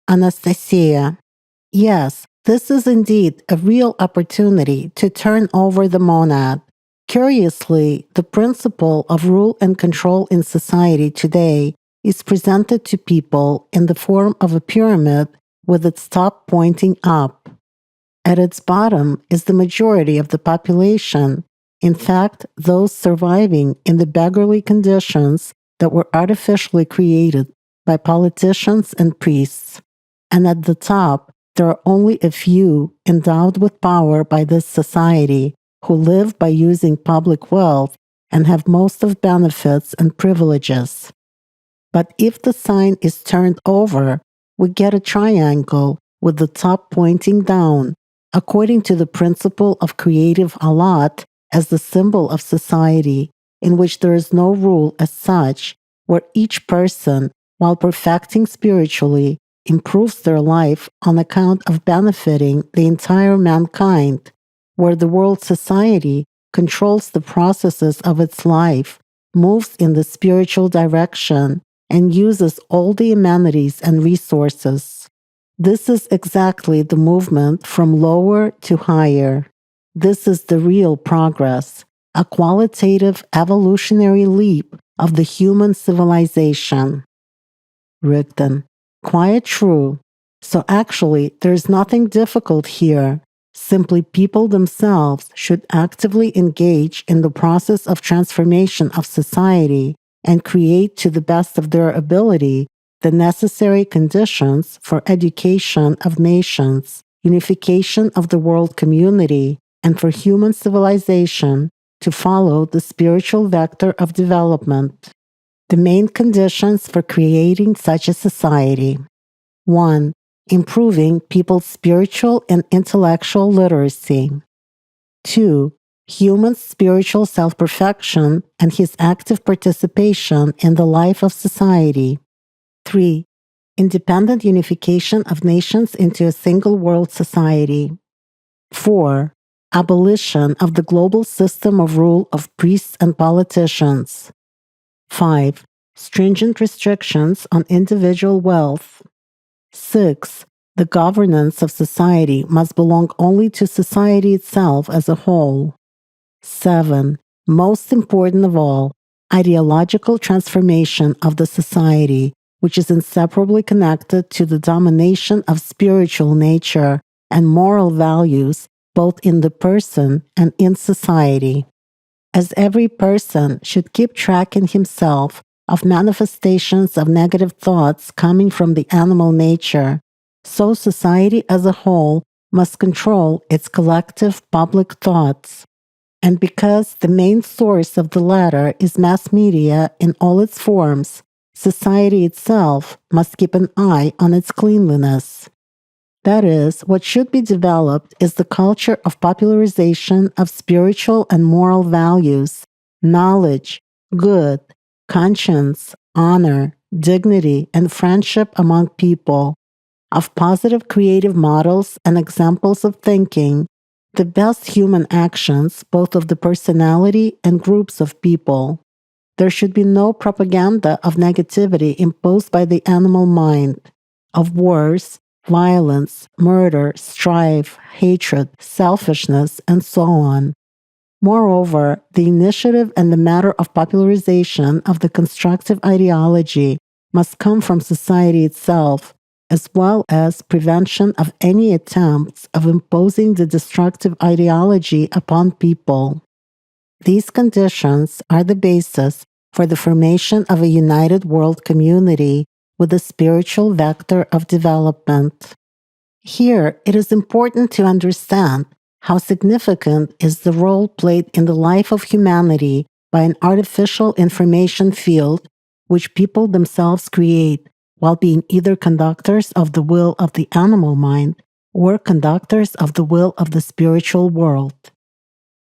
Anastasia. Yes, this is indeed a real opportunity to turn over the monad. Curiously, the principle of rule and control in society today is presented to people in the form of a pyramid with its top pointing up. At its bottom is the majority of the population, in fact, those surviving in the beggarly conditions that were artificially created by politicians and priests. And at the top, there are only a few endowed with power by this society who live by using public wealth and have most of benefits and privileges. But if the sign is turned over, we get a triangle with the top pointing down, according to the principle of creative Allat as the symbol of society, in which there is no rule as such, where each person, while perfecting spiritually, improves their life on account of benefiting the entire mankind, where the world society controls the processes of its life, moves in the spiritual direction, and uses all the amenities and resources. This is exactly the movement from lower to higher. This is the real progress, a qualitative evolutionary leap of the human civilization. Rigdon. Quite true. So actually, there's nothing difficult here. Simply people themselves should actively engage in the process of transformation of society and create to the best of their ability the necessary conditions for education of nations, unification of the world community, and for human civilization to follow the spiritual vector of development. The main conditions for creating such a society. 1. Improving people's spiritual and intellectual literacy. 2. Human spiritual self-perfection and his active participation in the life of society. 3. Independent unification of nations into a single world society. 4. Abolition of the global system of rule of priests and politicians. 5. Stringent restrictions on individual wealth. 6. The governance of society must belong only to society itself as a whole. 7. Most important of all, ideological transformation of the society, which is inseparably connected to the domination of spiritual nature and moral values both in the person and in society. As every person should keep track in himself of manifestations of negative thoughts coming from the animal nature, so society as a whole must control its collective public thoughts. And because the main source of the latter is mass media in all its forms, society itself must keep an eye on its cleanliness. That is, what should be developed is the culture of popularization of spiritual and moral values, knowledge, good, conscience, honor, dignity, and friendship among people, of positive creative models and examples of thinking, the best human actions both of the personality and groups of people. There should be no propaganda of negativity imposed by the animal mind, of wars, violence, murder, strife, hatred, selfishness, and so on. Moreover, the initiative and the matter of popularization of the constructive ideology must come from society itself, as well as prevention of any attempts of imposing the destructive ideology upon people. These conditions are the basis for the formation of a united world community with a spiritual vector of development. Here, it is important to understand how significant is the role played in the life of humanity by an artificial information field which people themselves create while being either conductors of the will of the animal mind or conductors of the will of the spiritual world.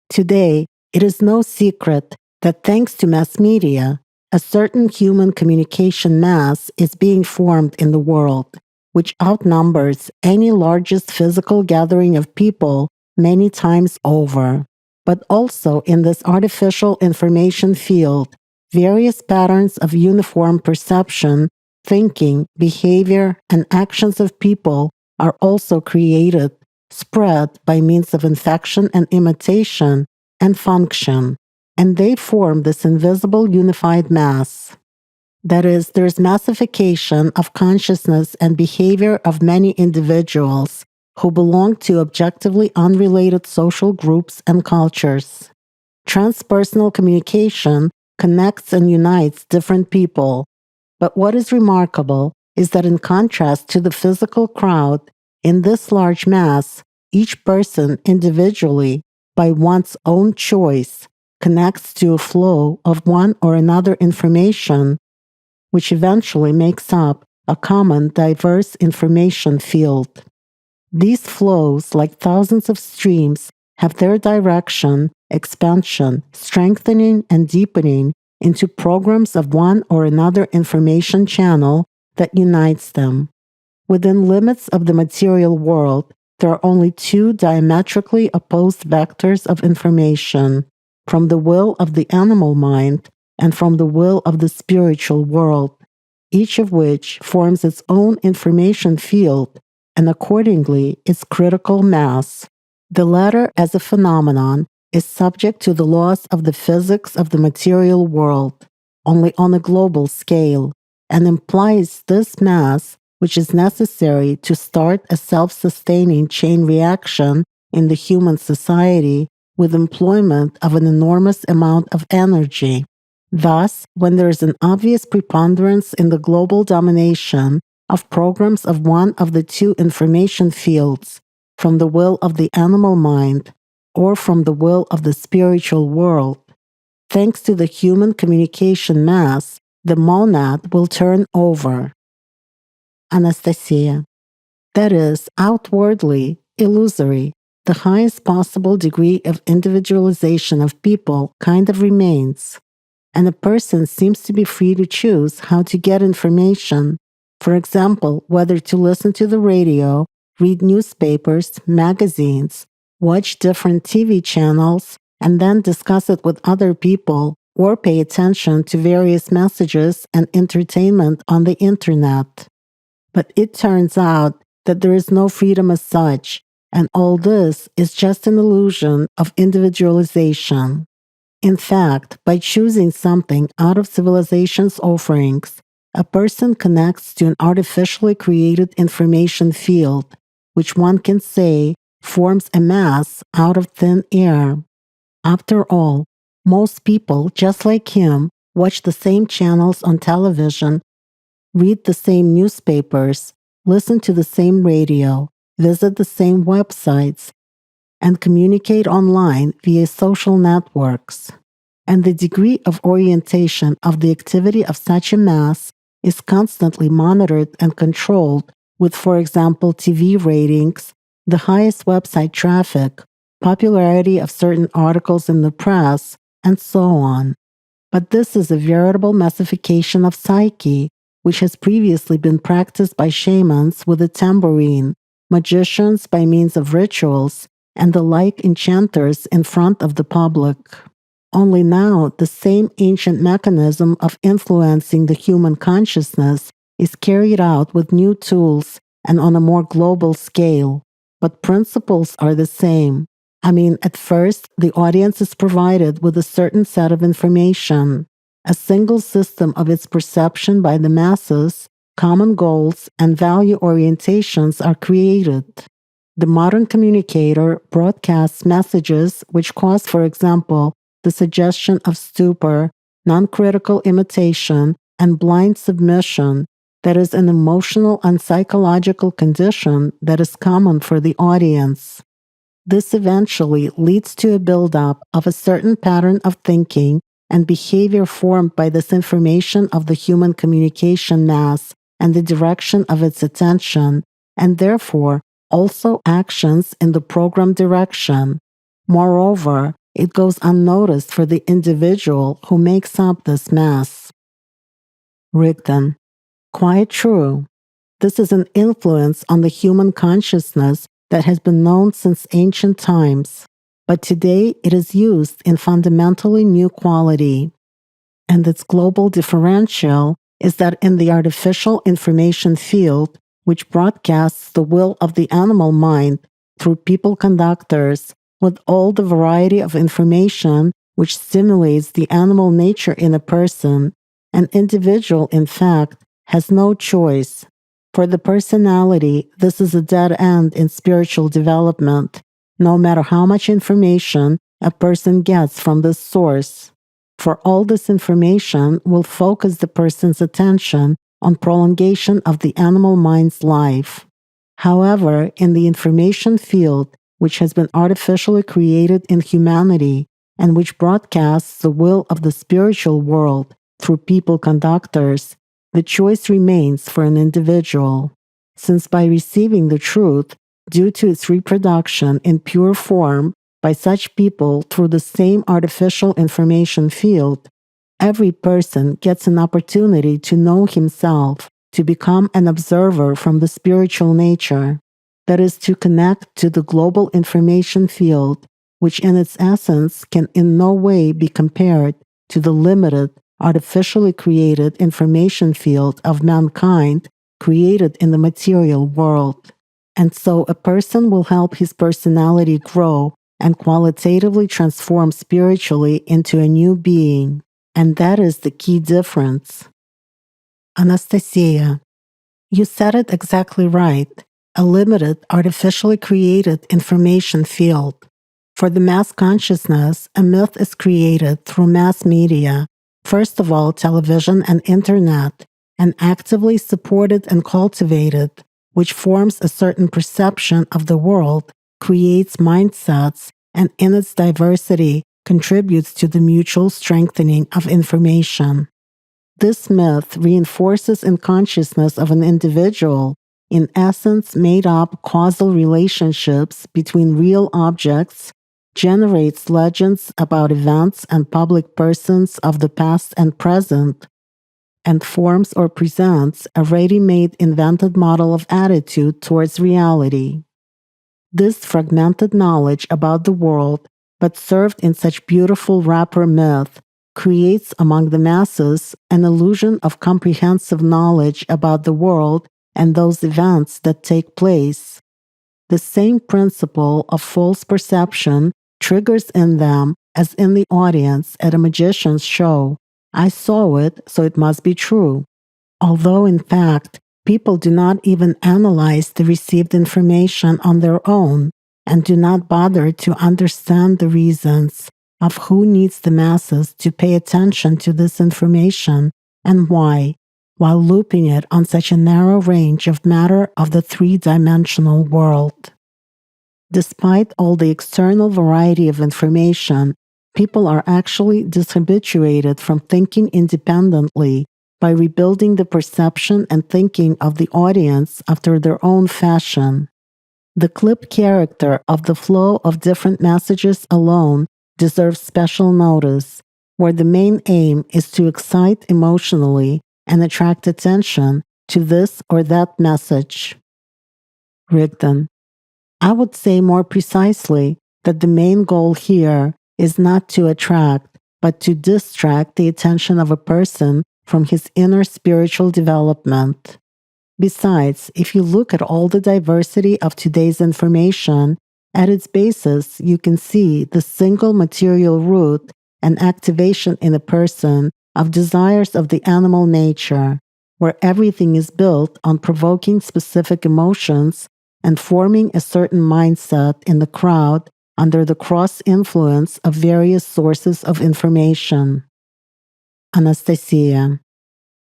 Today, it is no secret that thanks to mass media, a certain human communication mass is being formed in the world, which outnumbers any largest physical gathering of people many times over. But also in this artificial information field, various patterns of uniform perception thinking, behavior, and actions of people are also created, spread by means of infection and imitation, and function, and they form this invisible unified mass. That is, there is massification of consciousness and behavior of many individuals who belong to objectively unrelated social groups and cultures. Transpersonal communication connects and unites different people, but what is remarkable is that in contrast to the physical crowd, in this large mass, each person individually, by one's own choice, connects to a flow of one or another information, which eventually makes up a common diverse information field. These flows, like thousands of streams, have their direction, expansion, strengthening, and deepening into programs of one or another information channel that unites them. Within limits of the material world, there are only two diametrically opposed vectors of information, from the will of the animal mind and from the will of the spiritual world, each of which forms its own information field and accordingly its critical mass. The latter, as a phenomenon, is subject to the laws of the physics of the material world, only on a global scale, and implies this mass, which is necessary to start a self-sustaining chain reaction in the human society with employment of an enormous amount of energy. Thus, when there is an obvious preponderance in the global domination of programs of one of the two information fields, from the will of the animal mind or from the will of the spiritual world, thanks to the human communication mass, the monad will turn over. Anastasia. That is, outwardly, illusory, the highest possible degree of individualization of people kind of remains, and a person seems to be free to choose how to get information, for example, whether to listen to the radio, read newspapers, magazines, watch different TV channels, and then discuss it with other people, or pay attention to various messages and entertainment on the internet. But it turns out that there is no freedom as such, and all this is just an illusion of individualization. In fact, by choosing something out of civilization's offerings, a person connects to an artificially created information field, which one can say forms a mass out of thin air. After all, most people, just like him, watch the same channels on television, read the same newspapers, listen to the same radio, visit the same websites, and communicate online via social networks. And the degree of orientation of the activity of such a mass is constantly monitored and controlled with, for example, TV ratings, the highest website traffic, popularity of certain articles in the press, and so on. But this is a veritable massification of psyche, which has previously been practiced by shamans with a tambourine, magicians by means of rituals, and the like enchanters in front of the public. Only now, the same ancient mechanism of influencing the human consciousness is carried out with new tools and on a more global scale, but principles are the same. At first, the audience is provided with a certain set of information, a single system of its perception by the masses, common goals, and value orientations are created. The modern communicator broadcasts messages which cause, for example, the suggestion of stupor, non-critical imitation, and blind submission, that is an emotional and psychological condition that is common for the audience. This eventually leads to a buildup of a certain pattern of thinking and behavior formed by this information of the human communication mass and the direction of its attention, and therefore also actions in the program direction. Moreover, it goes unnoticed for the individual who makes up this mass. Rigdon. Quite true. This is an influence on the human consciousness that has been known since ancient times, but today it is used in fundamentally new quality, and its global differential is that in the artificial information field, which broadcasts the will of the animal mind through people conductors, with all the variety of information which stimulates the animal nature in a person, an individual, in fact, has no choice. For the personality, this is a dead end in spiritual development, no matter how much information a person gets from this source. For all this information will focus the person's attention on prolongation of the animal mind's life. However, in the information field, which has been artificially created in humanity and which broadcasts the will of the spiritual world through people conductors, the choice remains for an individual. Since by receiving the truth, due to its reproduction in pure form by such people through the same artificial information field, every person gets an opportunity to know himself, to become an observer from the spiritual nature, that is, to connect to the global information field, which in its essence can in no way be compared to the limited, artificially created information field of mankind created in the material world. And so a person will help his personality grow and qualitatively transform spiritually into a new being. And that is the key difference. Anastasia, you said it exactly right. A limited, artificially created information field. For the mass consciousness, a myth is created through mass media, first of all television and internet, and actively supported and cultivated, which forms a certain perception of the world, creates mindsets, and in its diversity contributes to the mutual strengthening of information. This myth reinforces in consciousness of an individual, in essence made up causal relationships between real objects, generates legends about events and public persons of the past and present, and forms or presents a ready-made invented model of attitude towards reality. This fragmented knowledge about the world, but served in such beautiful wrapper myth, creates among the masses an illusion of comprehensive knowledge about the world and those events that take place. The same principle of false perception triggers in them as in the audience at a magician's show. I saw it, so it must be true. Although, in fact, people do not even analyze the received information on their own and do not bother to understand the reasons of who needs the masses to pay attention to this information and why, while looping it on such a narrow range of matter of the three-dimensional world. Despite all the external variety of information, people are actually dishabituated from thinking independently by rebuilding the perception and thinking of the audience after their own fashion. The clipped character of the flow of different messages alone deserves special notice, where the main aim is to excite emotionally and attract attention to this or that message. Rigdon, I would say more precisely that the main goal here is not to attract, but to distract the attention of a person from his inner spiritual development. Besides, if you look at all the diversity of today's information, at its basis you can see the single material root and activation in a person of desires of the animal nature, where everything is built on provoking specific emotions and forming a certain mindset in the crowd under the cross-influence of various sources of information. Anastasia,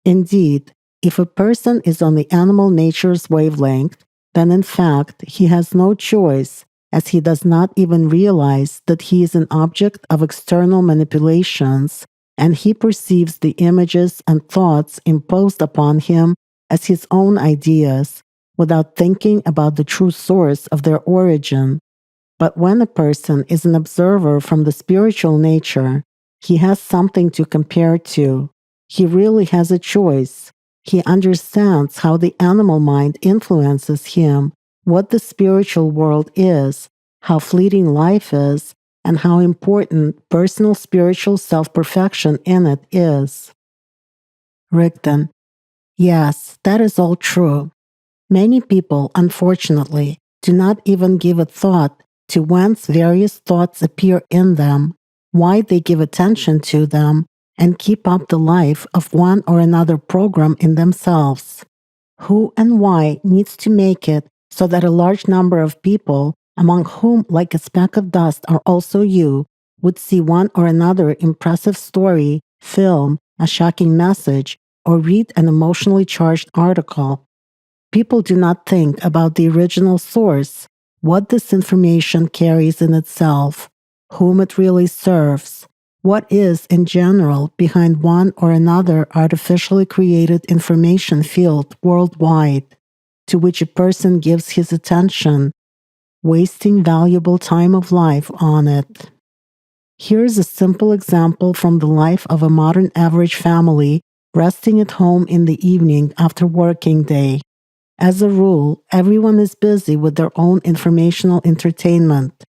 indeed, if a person is on the animal nature's wavelength, then in fact he has no choice, as he does not even realize that he is an object of external manipulations, and he perceives the images and thoughts imposed upon him as his own ideas, without thinking about the true source of their origin. But when a person is an observer from the spiritual nature, he has something to compare to. He really has a choice. He understands how the animal mind influences him, what the spiritual world is, how fleeting life is, and how important personal spiritual self-perfection in it is. Rigdon, Yes, that is all true. Many people, unfortunately, do not even give a thought to whence various thoughts appear in them, why they give attention to them, and keep up the life of one or another program in themselves. Who and why needs to make it so that a large number of people, among whom like a speck of dust are also you, would see one or another impressive story, film, a shocking message, or read an emotionally charged article. People do not think about the original source, what this information carries in itself, whom it really serves, what is, in general, behind one or another artificially created information field worldwide, to which a person gives his attention, wasting valuable time of life on it. Here's a simple example from the life of a modern average family resting at home in the evening after working day. As a rule, everyone is busy with their own informational entertainment.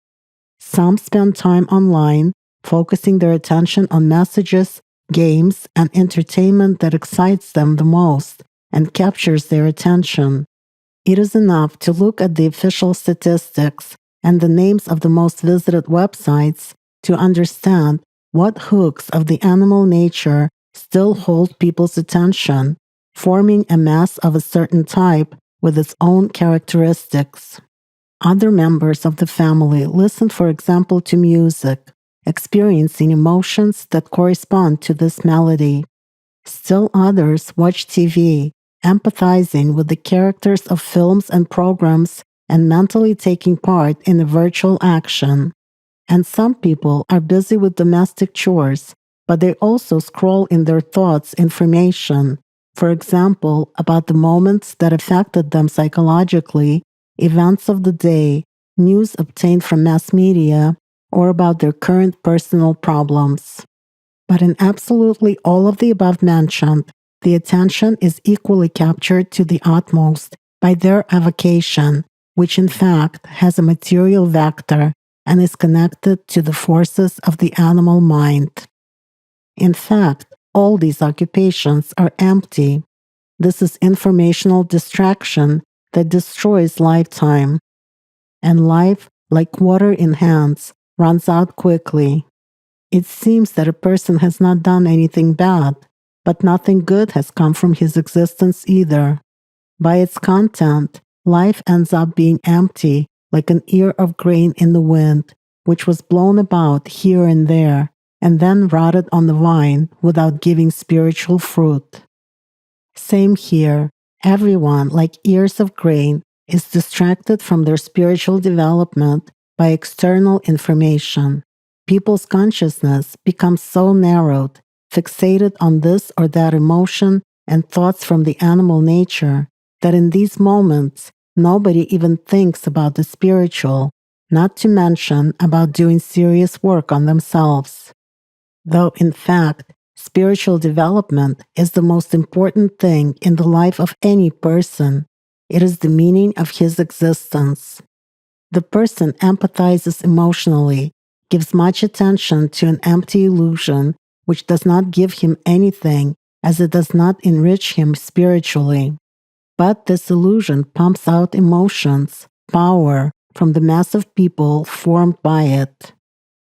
Some spend time online, focusing their attention on messages, games, and entertainment that excites them the most and captures their attention. It is enough to look at the official statistics and the names of the most visited websites to understand what hooks of the animal nature still hold people's attention, forming a mass of a certain type with its own characteristics. Other members of the family listen, for example, to music, experiencing emotions that correspond to this melody. Still others watch TV, empathizing with the characters of films and programs and mentally taking part in a virtual action. And some people are busy with domestic chores, but they also scroll in their thoughts information, for example, about the moments that affected them psychologically, events of the day, news obtained from mass media, or about their current personal problems. But in absolutely all of the above mentioned, the attention is equally captured to the utmost by their avocation, which in fact has a material vector and is connected to the forces of the animal mind. In fact, all these occupations are empty. This is informational distraction that destroys lifetime. And life, like water in hands, runs out quickly. It seems that a person has not done anything bad, but nothing good has come from his existence either. By its content, life ends up being empty, like an ear of grain in the wind, which was blown about here and there, and then rotted on the vine without giving spiritual fruit. Same here. Everyone, like ears of grain, is distracted from their spiritual development by external information. People's consciousness becomes so narrowed, fixated on this or that emotion and thoughts from the animal nature, that in these moments, nobody even thinks about the spiritual, not to mention about doing serious work on themselves. Though, in fact, spiritual development is the most important thing in the life of any person. It is the meaning of his existence. The person empathizes emotionally, gives much attention to an empty illusion which does not give him anything, as it does not enrich him spiritually. But this illusion pumps out emotions, power, from the mass of people formed by it.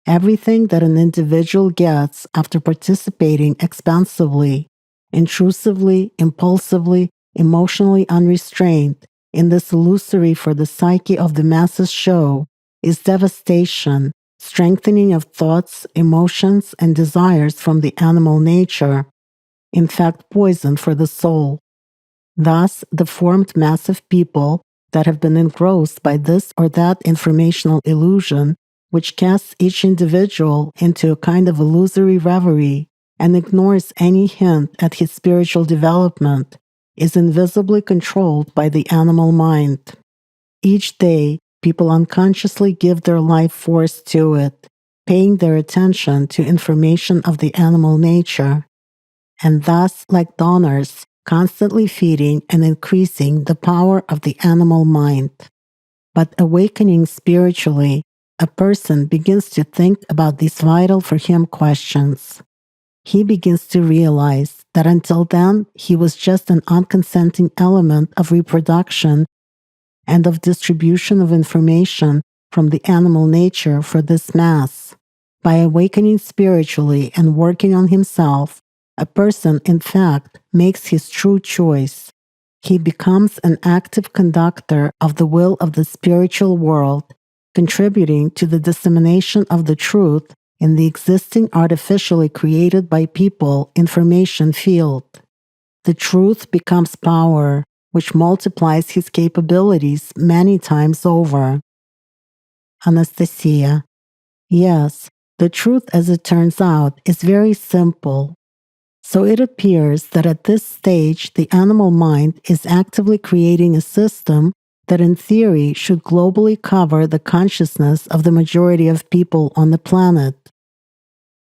Everything that an individual gets after participating expansively, intrusively, impulsively, emotionally unrestrained in this illusory for the psyche of the masses show is devastation, strengthening of thoughts, emotions, and desires from the animal nature, in fact poison for the soul. Thus, the formed mass of people that have been engrossed by this or that informational illusion, which casts each individual into a kind of illusory reverie and ignores any hint at his spiritual development, is invisibly controlled by the animal mind. Each day, people unconsciously give their life force to it, paying their attention to information of the animal nature, and thus, like donors, constantly feeding and increasing the power of the animal mind. But awakening spiritually, a person begins to think about these vital for him questions. he begins to realize that until then he was just an unconsenting element of reproduction and of distribution of information from the animal nature for this mass. By awakening spiritually and working on himself, a person, in fact, makes his true choice. He becomes an active conductor of the will of the spiritual world, contributing to the dissemination of the truth in the existing artificially created by people information field. The truth becomes power, which multiplies his capabilities many times over. Anastasia: yes, the truth, as it turns out, is very simple. So it appears that at this stage the animal mind is actively creating a system that in theory should globally cover the consciousness of the majority of people on the planet.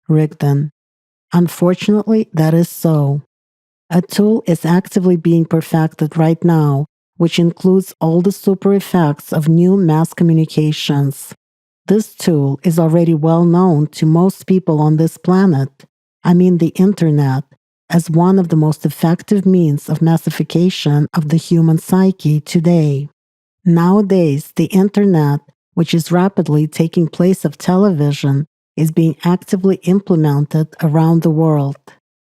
Rigdon: unfortunately, that is so. A tool is actively being perfected right now, which includes all the super effects of new mass communications. This tool is already well known to most people on this planet, I mean the Internet, as one of the most effective means of massification of the human psyche today. Nowadays, the Internet, which is rapidly taking place of television, is being actively implemented around the world.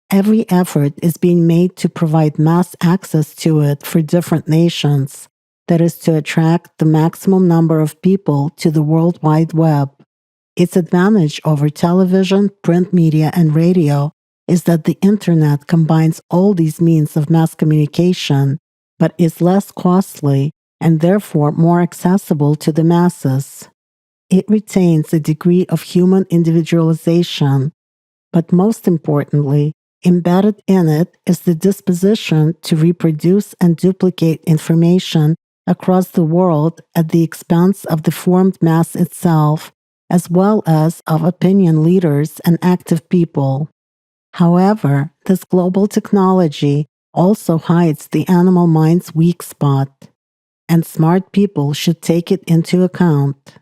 Every effort is being made to provide mass access to it for different nations, that is to attract the maximum number of people to the World Wide Web. Its advantage over television, print media, and radio is that the Internet combines all these means of mass communication, but is less costly and therefore more accessible to the masses. It retains a degree of human individualization, but most importantly, embedded in it is the disposition to reproduce and duplicate information across the world at the expense of the formed mass itself, as well as of opinion leaders and active people. However, this global technology also hides the animal mind's weak spot, and smart people should take it into account.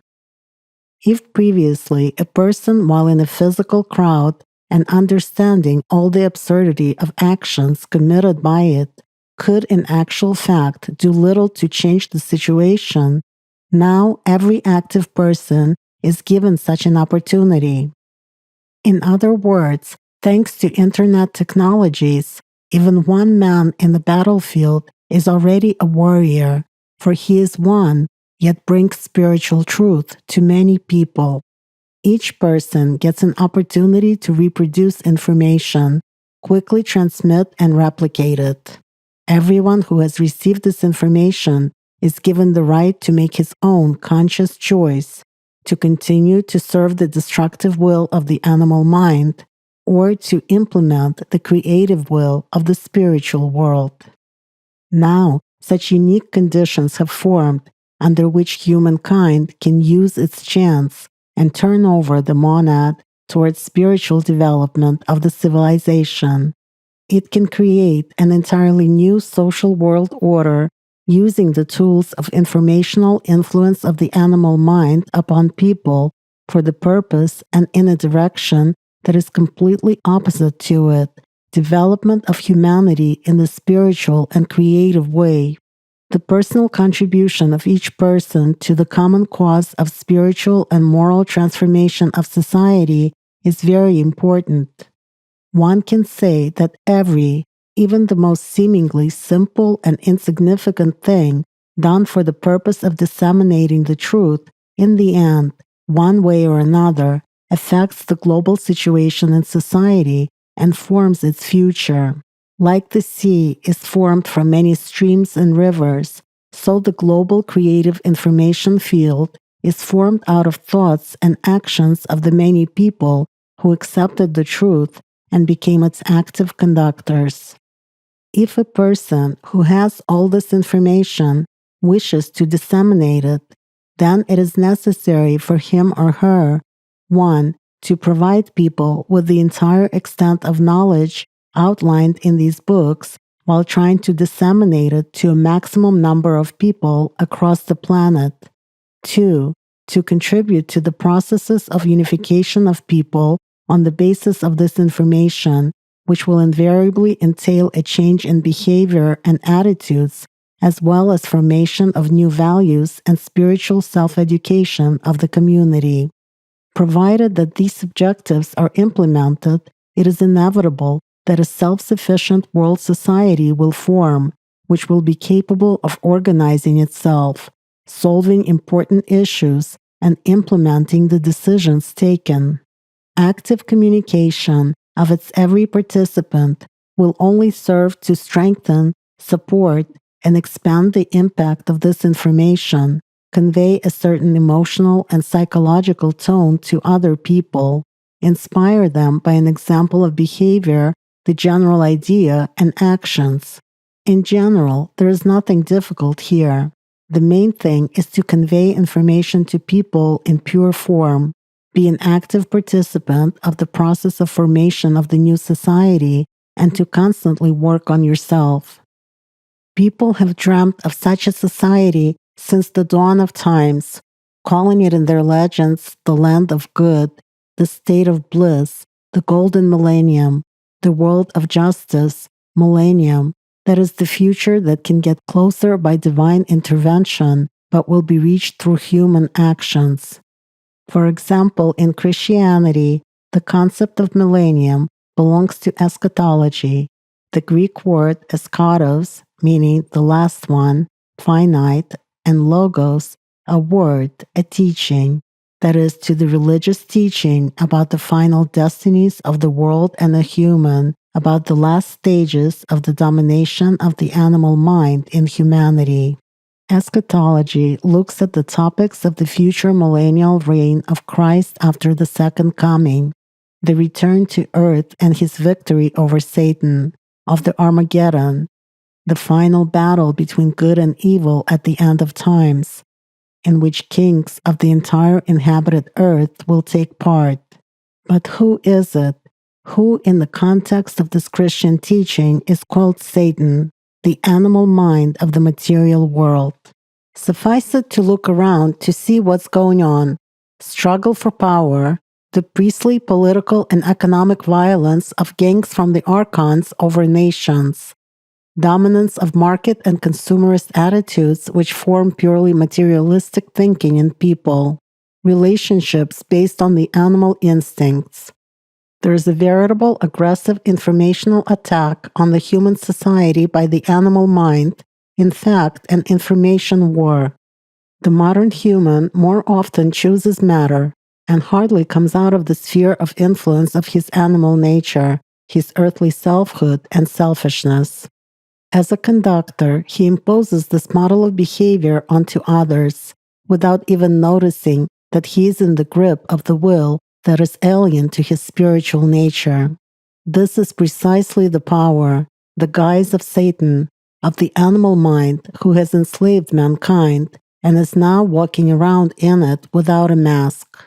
If previously a person, while in a physical crowd and understanding all the absurdity of actions committed by it, could in actual fact do little to change the situation, now every active person is given such an opportunity. In other words, thanks to Internet technologies, even one man in the battlefield is already a warrior, for he is one, yet brings spiritual truth to many people. Each person gets an opportunity to reproduce information, quickly transmit and replicate it. Everyone who has received this information is given the right to make his own conscious choice, to continue to serve the destructive will of the animal mind, or to implement the creative will of the spiritual world. Now, such unique conditions have formed under which humankind can use its chance and turn over the monad towards spiritual development of the civilization. It can create an entirely new social world order using the tools of informational influence of the animal mind upon people for the purpose and in a direction that is completely opposite to it, development of humanity in the spiritual and creative way. The personal contribution of each person to the common cause of spiritual and moral transformation of society is very important. One can say that every, even the most seemingly simple and insignificant thing done for the purpose of disseminating the truth, in the end, one way or another, affects the global situation in society and forms its future. Like the sea is formed from many streams and rivers, so the global creative information field is formed out of thoughts and actions of the many people who accepted the truth and became its active conductors. If a person who has all this information wishes to disseminate it, then it is necessary for him or her, 1. To provide people with the entire extent of knowledge outlined in these books while trying to disseminate it to a maximum number of people across the planet. 2. To contribute to the processes of unification of people On the basis of this information, which will invariably entail a change in behavior and attitudes, as well as formation of new values and spiritual self-education of the community. Provided that these objectives are implemented, it is inevitable that a self-sufficient world society will form, which will be capable of organizing itself, solving important issues, and implementing the decisions taken. Active communication of its every participant will only serve to strengthen, support, and expand the impact of this information, convey a certain emotional and psychological tone to other people, inspire them by an example of behavior, the general idea, and actions. In general, there is nothing difficult here. The main thing is to convey information to people in pure form, be an active participant of the process of formation of the new society, and to constantly work on yourself. People have dreamt of such a society since the dawn of times, calling it in their legends the land of good, the state of bliss, the golden millennium, the world of justice, millennium, that is the future that can get closer by divine intervention, but will be reached through human actions. For example, in Christianity, the concept of millennium belongs to eschatology. The Greek word eskatos, meaning the last one, finite, and logos, a word, a teaching, that is to the religious teaching about the final destinies of the world and the human, about the last stages of the domination of the animal mind in humanity. Eschatology looks at the topics of the future millennial reign of Christ after the second coming, the return to earth and his victory over Satan, of the Armageddon, the final battle between good and evil at the end of times, in which kings of the entire inhabited earth will take part. But who is it? Who, in the context of this Christian teaching, is called Satan, the animal mind of the material world? Suffice it to look around to see what's going on. Struggle for power, the priestly, political, and economic violence of gangs from the archons over nations, dominance of market and consumerist attitudes which form purely materialistic thinking in people, relationships based on the animal instincts. There is a veritable aggressive informational attack on the human society by the animal mind, in fact, an information war. The modern human more often chooses matter and hardly comes out of the sphere of influence of his animal nature, his earthly selfhood and selfishness. As a conductor, he imposes this model of behavior onto others, without even noticing that he is in the grip of the will that is alien to his spiritual nature. This is precisely the power, the guise of Satan, of the animal mind who has enslaved mankind and is now walking around in it without a mask.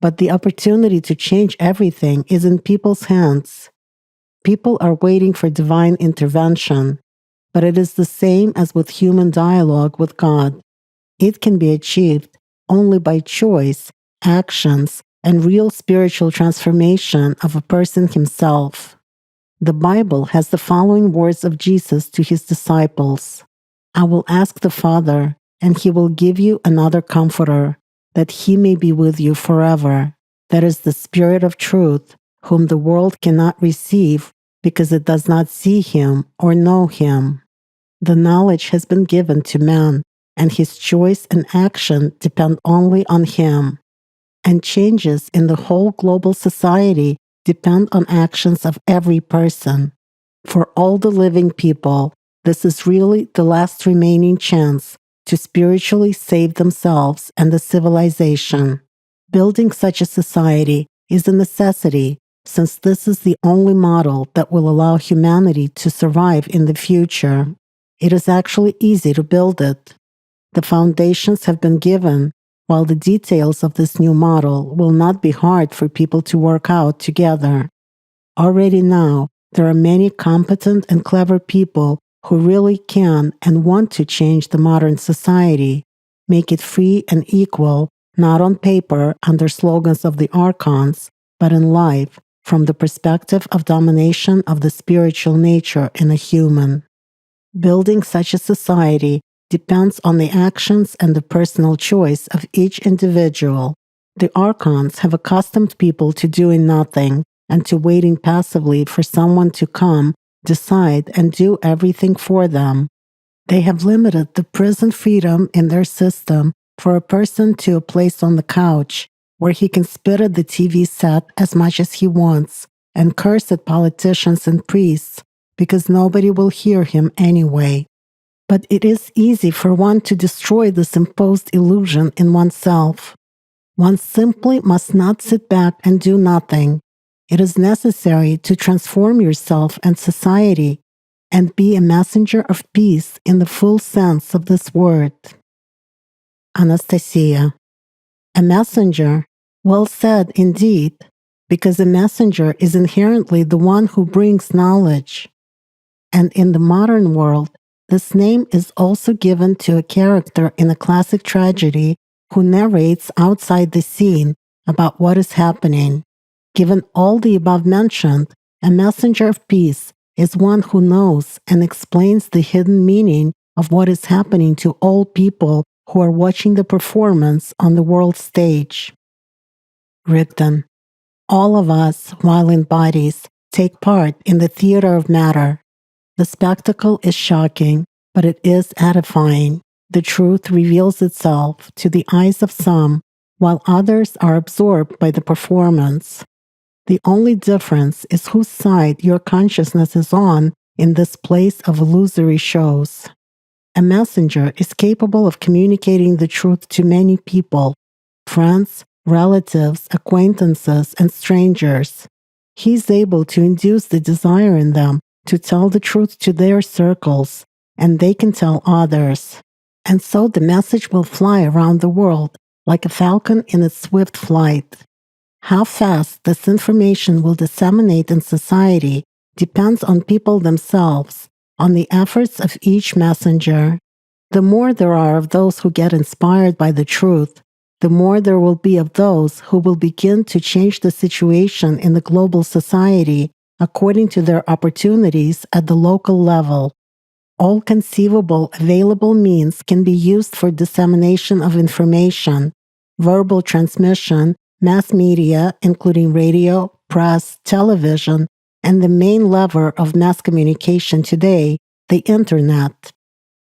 But the opportunity to change everything is in people's hands. People are waiting for divine intervention, but it is the same as with human dialogue with God. It can be achieved only by choice, actions, and real spiritual transformation of a person himself. The Bible has the following words of Jesus to his disciples: "I will ask the Father, and he will give you another comforter, that he may be with you forever. That is the Spirit of truth, whom the world cannot receive, because it does not see him or know him." The knowledge has been given to man, and his choice and action depend only on him. And changes in the whole global society depend on actions of every person. For all the living people, this is really the last remaining chance to spiritually save themselves and the civilization. Building such a society is a necessity, since this is the only model that will allow humanity to survive in the future. It is actually easy to build it. The foundations have been given, while the details of this new model will not be hard for people to work out together. Already now, there are many competent and clever people who really can and want to change the modern society, make it free and equal, not on paper under slogans of the archons, but in life from the perspective of domination of the spiritual nature in a human. Building such a society depends on the actions and the personal choice of each individual. The archons have accustomed people to doing nothing and to waiting passively for someone to come, decide, and do everything for them. They have limited the present freedom in their system for a person to a place on the couch where he can spit at the TV set as much as he wants and curse at politicians and priests because nobody will hear him anyway. But it is easy for one to destroy this imposed illusion in oneself. One simply must not sit back and do nothing. It is necessary to transform yourself and society and be a messenger of peace in the full sense of this word. Anastasia. A messenger? Well said indeed, because a messenger is inherently the one who brings knowledge. And in the modern world, this name is also given to a character in a classic tragedy who narrates outside the scene about what is happening. Given all the above mentioned, a messenger of peace is one who knows and explains the hidden meaning of what is happening to all people who are watching the performance on the world stage. Rigdon. All of us, while in bodies, take part in the theater of matter. The spectacle is shocking, but it is edifying. The truth reveals itself to the eyes of some, while others are absorbed by the performance. The only difference is whose side your consciousness is on in this place of illusory shows. A messenger is capable of communicating the truth to many people, friends, relatives, acquaintances, and strangers. He is able to induce the desire in them to tell the truth to their circles, and they can tell others. And so the message will fly around the world like a falcon in its swift flight. How fast this information will disseminate in society depends on people themselves, on the efforts of each messenger. The more there are of those who get inspired by the truth, the more there will be of those who will begin to change the situation in the global society according to their opportunities at the local level. All conceivable available means can be used for dissemination of information, verbal transmission, mass media, including radio, press, television, and the main lever of mass communication today, the Internet.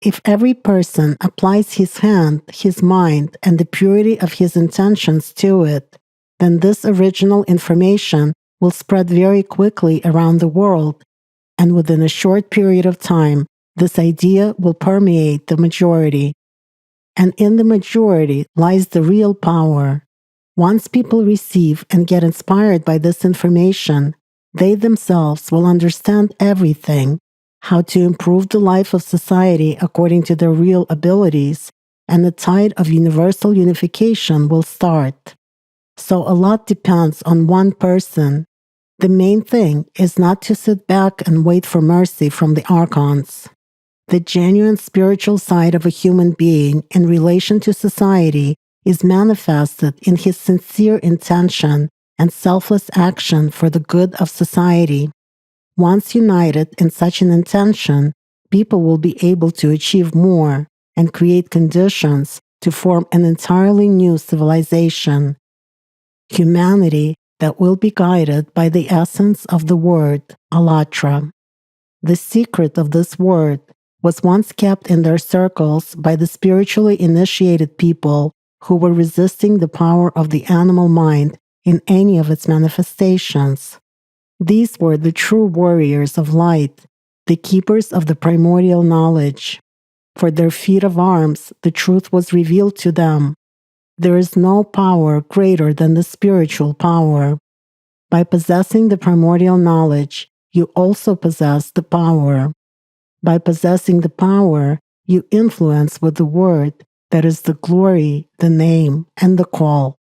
If every person applies his hand, his mind, and the purity of his intentions to it, then this original information will spread very quickly around the world, and within a short period of time, this idea will permeate the majority. And in the majority lies the real power. Once people receive and get inspired by this information, they themselves will understand everything, how to improve the life of society according to their real abilities, and the tide of universal unification will start. So a lot depends on one person. The main thing is not to sit back and wait for mercy from the archons. The genuine spiritual side of a human being in relation to society is manifested in his sincere intention and selfless action for the good of society. Once united in such an intention, people will be able to achieve more and create conditions to form an entirely new civilization. Humanity that will be guided by the essence of the word, AllatRa. The secret of this word was once kept in their circles by the spiritually initiated people who were resisting the power of the animal mind in any of its manifestations. These were the true warriors of light, the keepers of the primordial knowledge. For their feat of arms, the truth was revealed to them. There is no power greater than the spiritual power. By possessing the primordial knowledge, you also possess the power. By possessing the power, you influence with the word that is the glory, the name, and the call.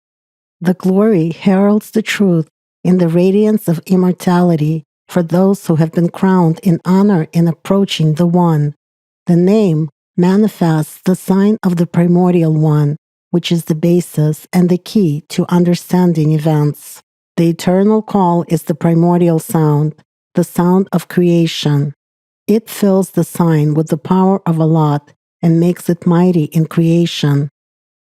The glory heralds the truth in the radiance of immortality for those who have been crowned in honor in approaching the One. The name manifests the sign of the primordial one, which is the basis and the key to understanding events. The eternal call is the primordial sound, the sound of creation. It fills the sign with the power of Allat and makes it mighty in creation.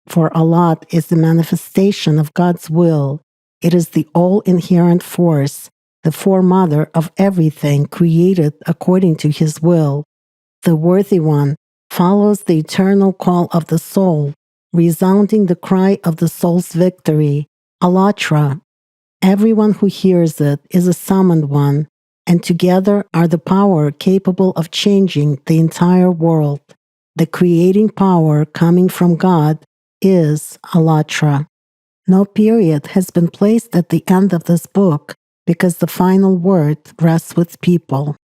For Allat is the manifestation of God's will. It is the all-inherent force, the foremother of everything created according to His will. The worthy one follows the eternal call of the soul, resounding the cry of the soul's victory, AllatRa. Everyone who hears it is a summoned one, and together are the power capable of changing the entire world. The creating power coming from God is AllatRa. No period has been placed at the end of this book because the final word rests with people.